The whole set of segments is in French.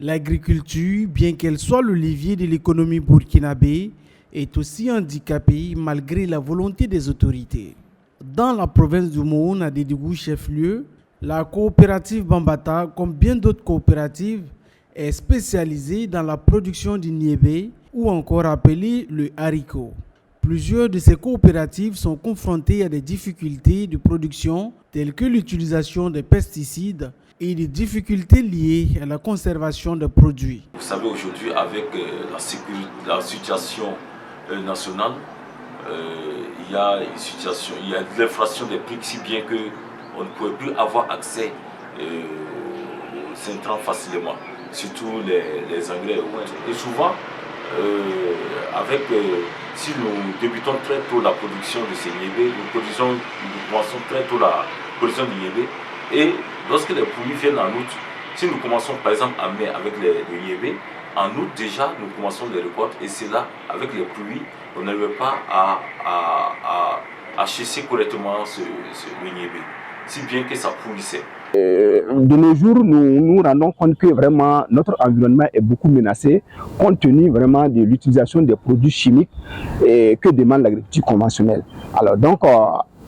L'agriculture, bien qu'elle soit le levier de l'économie burkinabé, est aussi handicapée malgré la volonté des autorités. Dans la province du Moun, à Dédougou chef-lieu, la coopérative Bambata, comme bien d'autres coopératives, est spécialisée dans la production du niébé ou encore appelé le haricot. Plusieurs de ces coopératives sont confrontées à des difficultés de production telles que l'utilisation des pesticides et des difficultés liées à la conservation des produits. Vous savez, aujourd'hui, avec la situation nationale, il y a une situation, il y a de l'inflation des prix si bien qu'on ne pouvait plus avoir accès aux intrants facilement, surtout les engrais et autres. Et souvent, si nous débutons très tôt la production de ces niébés, nous commençons très tôt la production du niébé, et lorsque les pluies viennent en août, si nous commençons par exemple en mai avec le niébé, en août déjà nous commençons les récoltes, et c'est là, avec les pluies, on n'arrive pas à chasser correctement le niébé, si bien que ça pourrissait. De nos jours, nous nous rendons compte que vraiment notre environnement est beaucoup menacé compte tenu vraiment de l'utilisation des produits chimiques que demande l'agriculture conventionnelle. Alors donc,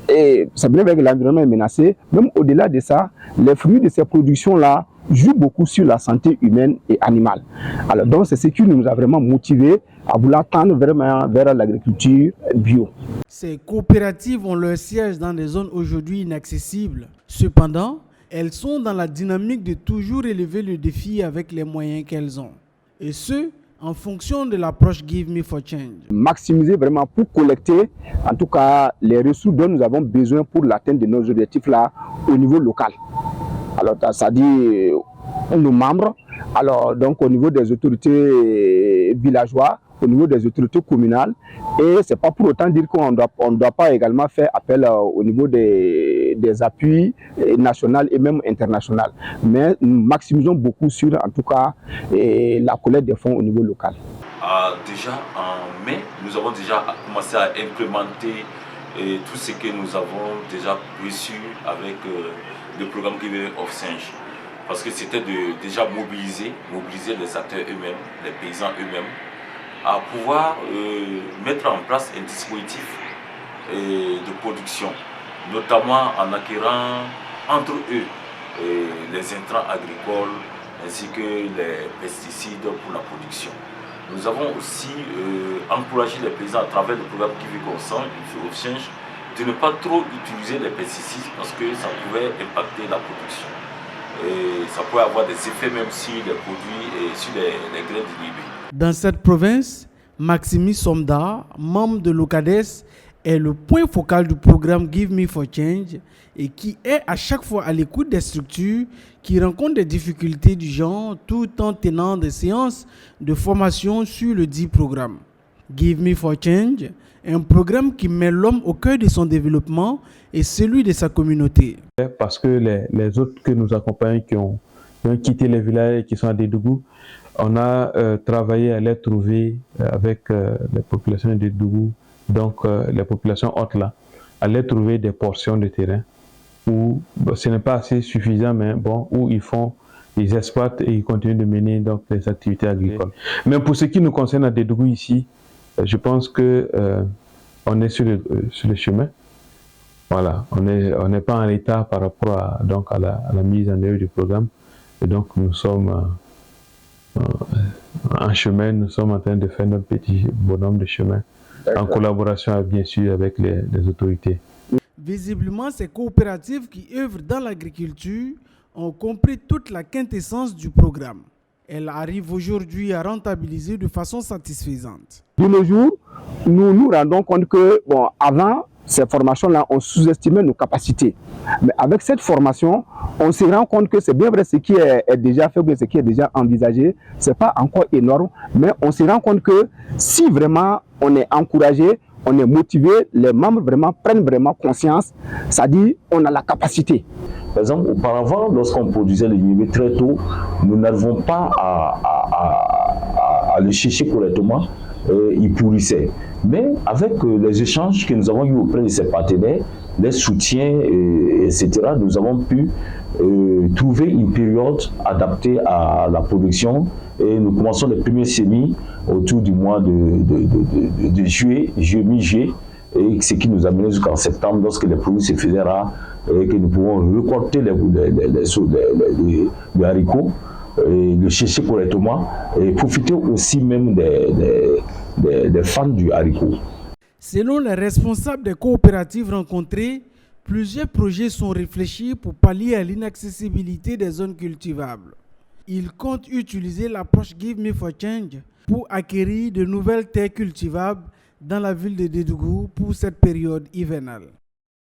c'est bien vrai que l'environnement est menacé, même au-delà de ça, les fruits de ces productions-là jouent beaucoup sur la santé humaine et animale. Alors donc, c'est ce qui nous a vraiment motivés à vouloir tendre vraiment vers l'agriculture bio. Ces coopératives ont leur siège dans des zones aujourd'hui inaccessibles. Cependant, elles sont dans la dynamique de toujours élever le défi avec les moyens qu'elles ont. Et ce, en fonction de l'approche Give Me for Change. Maximiser vraiment pour collecter, en tout cas, les ressources dont nous avons besoin pour l'atteinte de nos objectifs là au niveau local. Alors, ça dit nos membres, alors donc au niveau des autorités villageoises, au niveau des autorités communales, et c'est pas pour autant dire qu'on ne doit pas également faire appel au niveau des appuis nationaux et même internationaux. Mais nous maximisons beaucoup sur, en tout cas, la collecte des fonds au niveau local. Déjà en mai, nous avons déjà commencé à implémenter tout ce que nous avons déjà reçu avec le programme Give Me for Change. Parce que c'était déjà mobiliser les acteurs eux-mêmes, les paysans eux-mêmes, à pouvoir mettre en place un dispositif de production, notamment en acquérant entre eux les intrants agricoles ainsi que les pesticides pour la production. Nous avons aussi encouragé les paysans à travers le programme Give Me for Change de ne pas trop utiliser les pesticides parce que ça pouvait impacter la production. Et ça peut avoir des effets même sur les produits et sur les graines de niébé. Dans cette province, Maximis Somda, membre de l'OCADES, est le point focal du programme Give Me for Change et qui est à chaque fois à l'écoute des structures qui rencontrent des difficultés du genre tout en tenant des séances de formation sur le dit programme. Give Me for Change est un programme qui met l'homme au cœur de son développement et celui de sa communauté. Parce que les autres que nous accompagnons qui ont quitté les villages et qui sont à Dédougou, on a travaillé à les trouver avec les populations de Dédougou, donc les populations hautes là, à les trouver des portions de terrain où ce n'est pas assez suffisant, mais bon, où ils exploitent et ils continuent de mener donc les activités agricoles. Mais pour ce qui nous concerne à Dédougou ici, je pense que on est sur le chemin. Voilà, on n'est pas en état par rapport à la mise en œuvre du programme. Et donc nous sommes en chemin, nous sommes en train de faire notre petit bonhomme de chemin, en collaboration bien sûr avec les autorités. Visiblement, ces coopératives qui œuvrent dans l'agriculture ont compris toute la quintessence du programme. Elles arrivent aujourd'hui à rentabiliser de façon satisfaisante. De nos jours, nous nous rendons compte que, avant, ces formations-là, on sous-estimait nos capacités. Mais avec cette formation, on se rend compte que c'est bien vrai ce qui est déjà fait, ce qui est déjà envisagé. Ce n'est pas encore énorme, mais on se rend compte que si vraiment on est encouragé, on est motivé, les membres vraiment prennent vraiment conscience, ça dit on a la capacité. Par exemple, auparavant, lorsqu'on produisait le niébé très tôt, nous n'arrivons pas à le chercher correctement, il pourrissait. Mais avec les échanges que nous avons eus auprès de ces partenaires, des soutiens, etc., nous avons pu trouver une période adaptée à la production et nous commençons les premiers semis autour du mois de juillet, mi-juillet, et ce qui nous a mené jusqu'en septembre lorsque les produits se faisaient rares et que nous pouvons récolter les haricots et le chercher correctement et profiter aussi même des fans du haricot. Selon les responsables des coopératives rencontrées, plusieurs projets sont réfléchis pour pallier à l'inaccessibilité des zones cultivables. Ils comptent utiliser l'approche Give Me for Change pour acquérir de nouvelles terres cultivables dans la ville de Dédougou pour cette période hivernale.